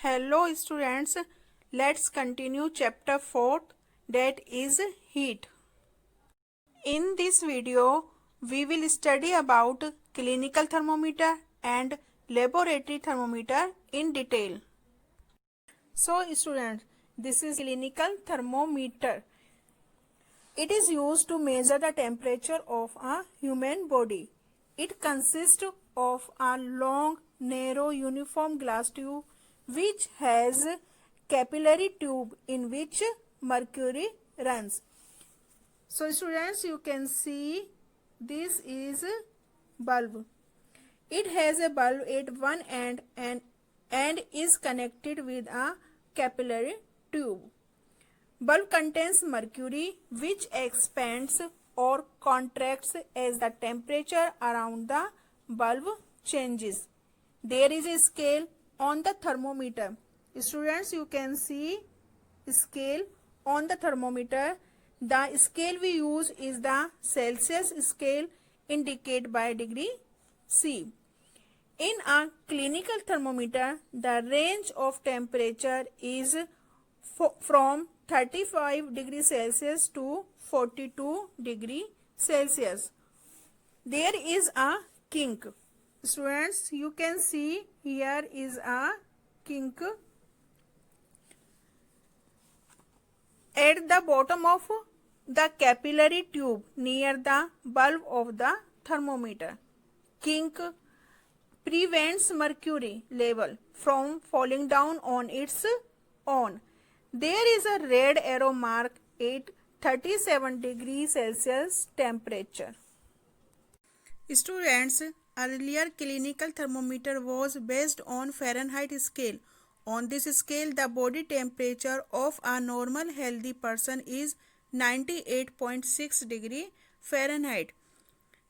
Hello students, let's continue chapter 4, that is heat. In this video, we will study about clinical thermometer and laboratory thermometer in detail. So students, this is clinical thermometer. It is used to measure the temperature of a human body. It consists of a long, narrow, uniform glass tube which has capillary tube in which mercury runs. So students, you can see this is bulb. It has a bulb at one end and is connected with a capillary tube. Bulb contains mercury which expands or contracts as the temperature around the bulb changes. There is a scale on the thermometer. Students, you can see scale on the thermometer. The scale we use is the Celsius scale indicated by degree C. In a clinical thermometer, the range of temperature is from 35 degrees Celsius to 42 degrees Celsius. There is a kink. Students, you can see here is a kink at the bottom of the capillary tube near the bulb of the thermometer. Kink prevents mercury level from falling down on its own. There is a red arrow mark at 37 degrees Celsius temperature. Students, earlier clinical thermometer was based on Fahrenheit scale. On this scale, the body temperature of a normal healthy person is 98.6 degree Fahrenheit.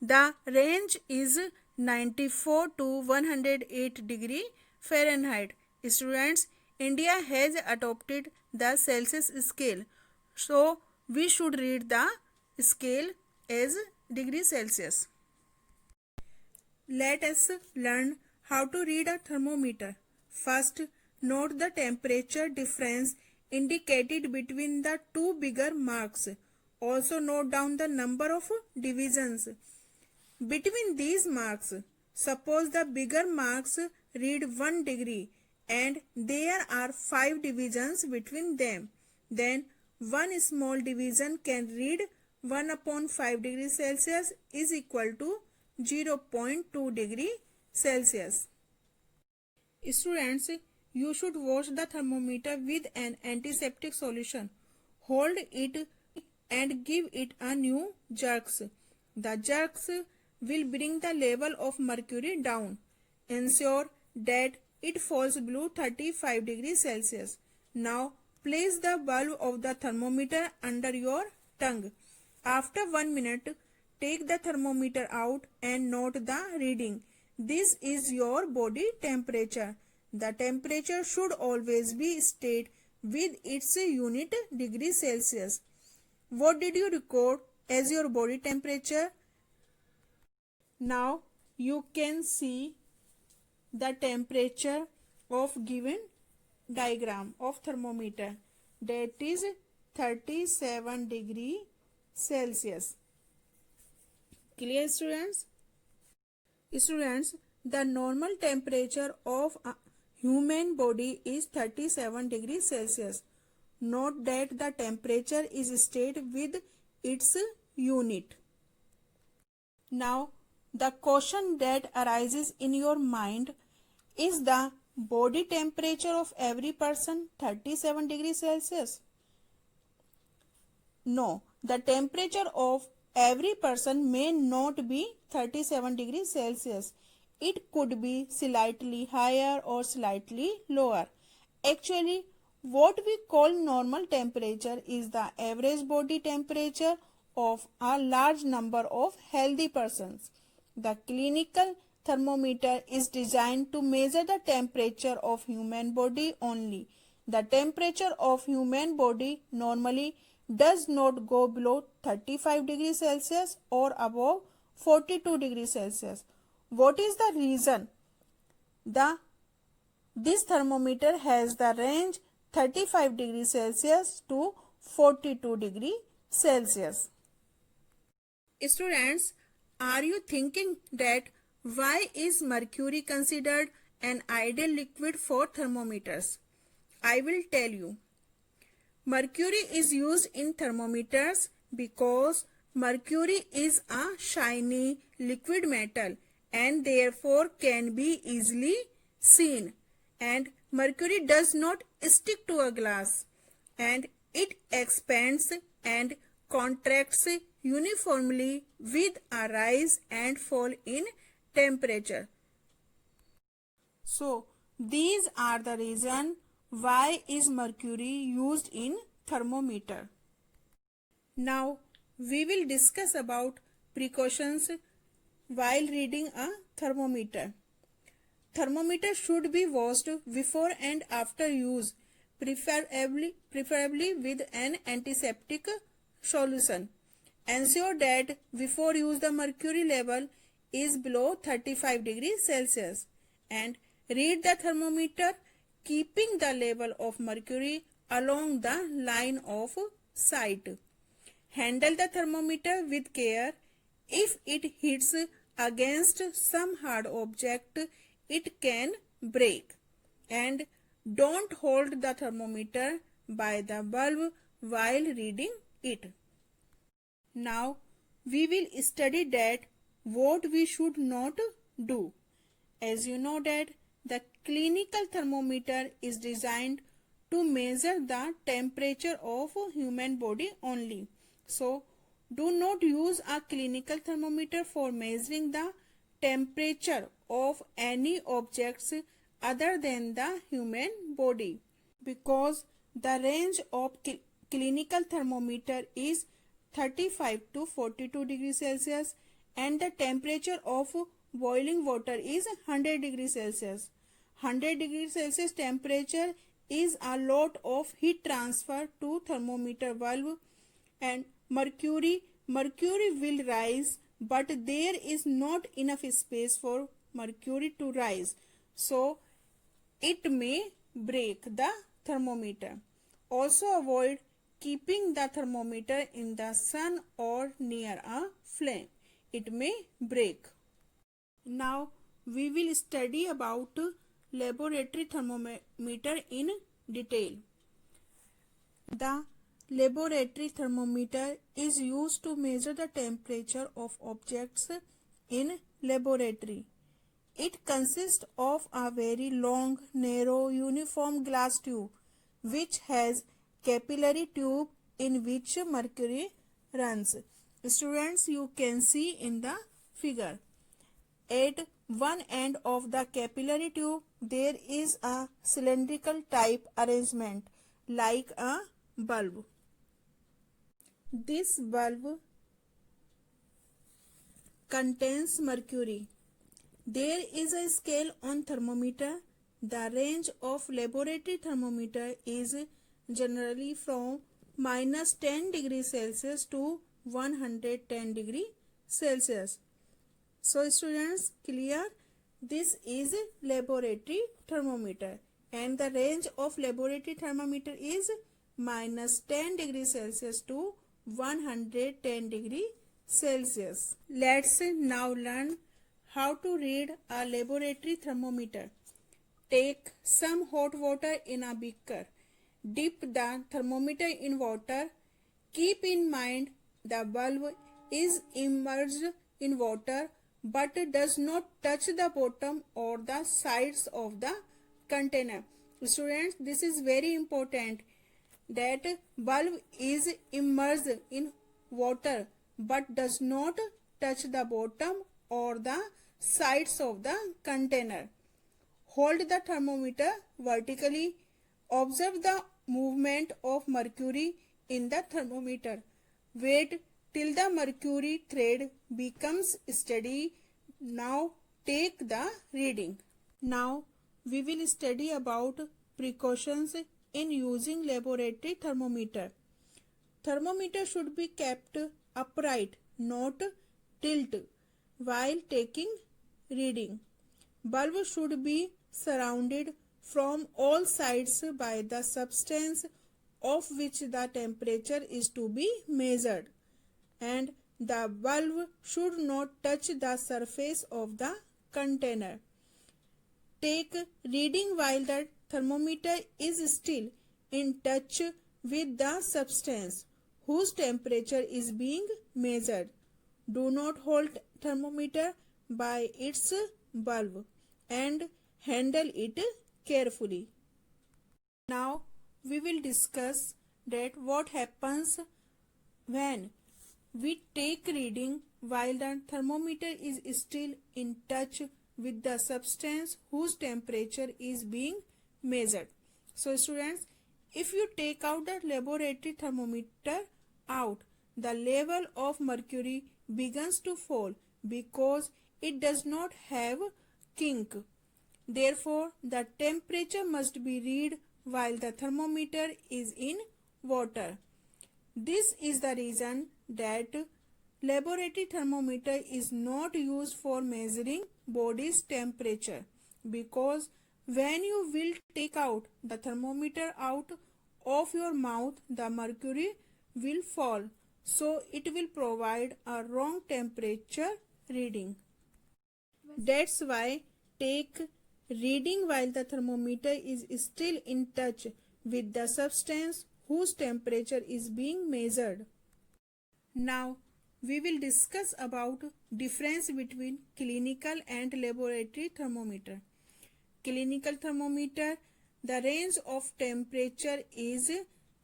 The range is 94 to 108 degree Fahrenheit. Students, India has adopted the Celsius scale, so we should read the scale as degree Celsius. Let us learn how to read a thermometer. First, note the temperature difference indicated between the two bigger marks. Also note down the number of divisions between these marks. Suppose the bigger marks read 1 degree and there are 5 divisions between them. Then one small division can read 1 upon 5 degrees Celsius is equal to 0.2 degree Celsius. Students, you should wash the thermometer with an antiseptic solution. Hold it and give it a new jerks. The jerks will bring the level of mercury down. Ensure that it falls below 35 degrees Celsius. Now place the bulb of the thermometer under your tongue. After 1 minute, take the thermometer out and note the reading. This is your body temperature. The temperature should always be stated with its unit degree Celsius. What did you record as your body temperature? Now you can see the temperature of given diagram of thermometer, that is 37 degree Celsius. Clear students? Students, the normal temperature of a human body is 37 degrees Celsius. Note that the temperature is stated with its unit. Now, the question that arises in your mind is the body temperature of every person 37 degrees Celsius? No, the temperature of every person may not be 37 degrees Celsius. It could be slightly higher or slightly lower. Actually, what we call normal temperature is the average body temperature of a large number of healthy persons. The clinical thermometer is designed to measure the temperature of human body only. The temperature of human body normally does not go below 35 degrees Celsius or above 42 degrees Celsius. What is the reason? The This thermometer has the range 35 degrees Celsius to 42 degrees Celsius. Students, are you thinking that why is mercury considered an ideal liquid for thermometers? I will tell you. Mercury is used in thermometers because mercury is a shiny liquid metal and therefore can be easily seen, and mercury does not stick to a glass, and it expands and contracts uniformly with a rise and fall in temperature. So, these are the reason why is mercury used in thermometer. Now, we will discuss about precautions while reading a thermometer. Thermometer should be washed before and after use, preferably with an antiseptic solution. Ensure that before use the mercury level is below 35 degrees Celsius, and read the thermometer keeping the level of mercury along the line of sight. Handle the thermometer with care. If it hits against some hard object, it can break. And don't hold the thermometer by the bulb while reading it. Now, we will study that what we should not do. As you know that the clinical thermometer is designed to measure the temperature of human body only. So, do not use a clinical thermometer for measuring the temperature of any objects other than the human body, because the range of clinical thermometer is 35 to 42 degrees Celsius and the temperature of boiling water is 100 degrees Celsius. 100 degrees Celsius temperature is a lot of heat transfer to thermometer valve, and mercury will rise, but there is not enough space for mercury to rise, so it may break the thermometer. Also avoid keeping the thermometer in the sun or near a flame. It may break. Now we will study about laboratory thermometer in detail. The laboratory thermometer is used to measure the temperature of objects in laboratory. It consists of a very long, narrow, uniform glass tube which has capillary tube in which mercury runs. Students, you can see in the figure. At one end of the capillary tube, there is a cylindrical type arrangement like a bulb. This bulb contains mercury. There is a scale on thermometer. The range of laboratory thermometer is generally from -10 degrees Celsius to 110 degrees Celsius. So students, clear? This is laboratory thermometer and the range of laboratory thermometer is -10 degrees Celsius to 110 degrees Celsius. Let's now learn how to read a laboratory thermometer. Take some hot water in a beaker. Dip the thermometer in water. Keep in mind the bulb is immersed in water but does not touch the bottom or the sides of the container. Students, this is very important that bulb is immersed in water but does not touch the bottom or the sides of the container. Hold the thermometer vertically. Observe the movement of mercury in the thermometer. Wait till the mercury thread becomes steady. Now take the reading. Now we will study about precautions in using laboratory thermometer. Thermometer should be kept upright, not tilt, while taking reading. Bulb should be surrounded from all sides by the substance of which the temperature is to be measured, and the bulb should not touch the surface of the container. Take reading while the thermometer is still in touch with the substance whose temperature is being measured. Do not hold thermometer by its bulb and handle it carefully. Now we will discuss that what happens when we take reading while the thermometer is still in touch with the substance whose temperature is being measured. So students, if you take out the laboratory thermometer out, the level of mercury begins to fall because it does not have kink. Therefore, the temperature must be read while the thermometer is in water. This is the reason that laboratory thermometer is not used for measuring body's temperature, because when you will take out the thermometer out of your mouth, the mercury will fall, so it will provide a wrong temperature reading. That's why take reading while the thermometer is still in touch with the substance whose temperature is being measured. Now we will discuss about difference between clinical and laboratory thermometer. Clinical thermometer, the range of temperature is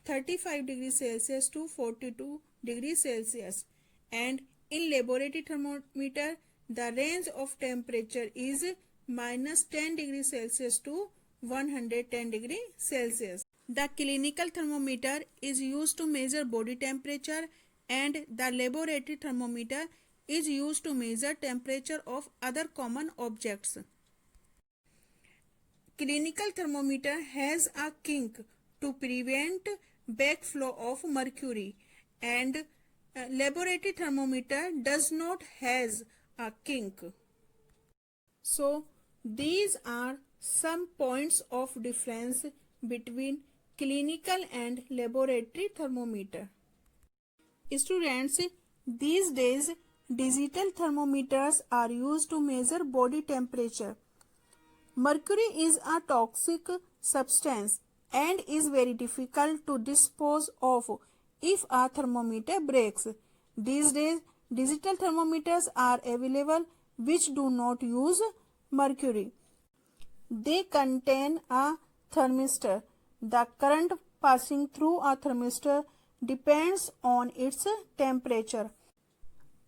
35 degrees Celsius to 42 degrees Celsius, and in laboratory thermometer the range of temperature is minus 10 degrees Celsius to 110 degrees Celsius. The clinical thermometer is used to measure body temperature, and the laboratory thermometer is used to measure temperature of other common objects. Clinical thermometer has a kink to prevent backflow of mercury, and laboratory thermometer does not has a kink. So these are some points of difference between clinical and laboratory thermometer. Students, these days digital thermometers are used to measure body temperature. Mercury is a toxic substance and is very difficult to dispose of if a thermometer breaks. These days digital thermometers are available which do not use mercury. They contain a thermistor. The current passing through a thermistor depends on its temperature.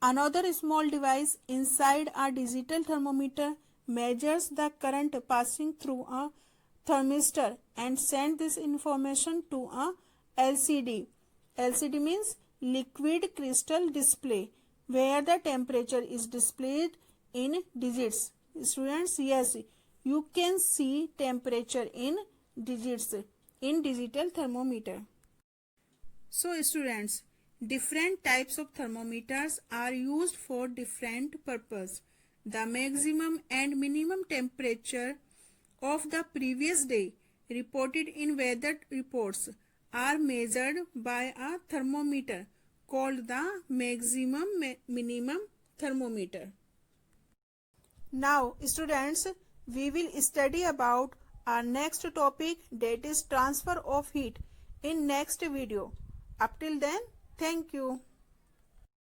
Another small device inside a digital thermometer measures the current passing through a thermistor and sends this information to a LCD. LCD means liquid crystal display, where the temperature is displayed in digits. Students, yes, you can see temperature in digits in digital thermometer. So students, different types of thermometers are used for different purpose. The maximum and minimum temperature of the previous day reported in weather reports are measured by a thermometer called the maximum minimum thermometer. Now students, we will study about our next topic, that is transfer of heat, in next video. Up till then, thank you.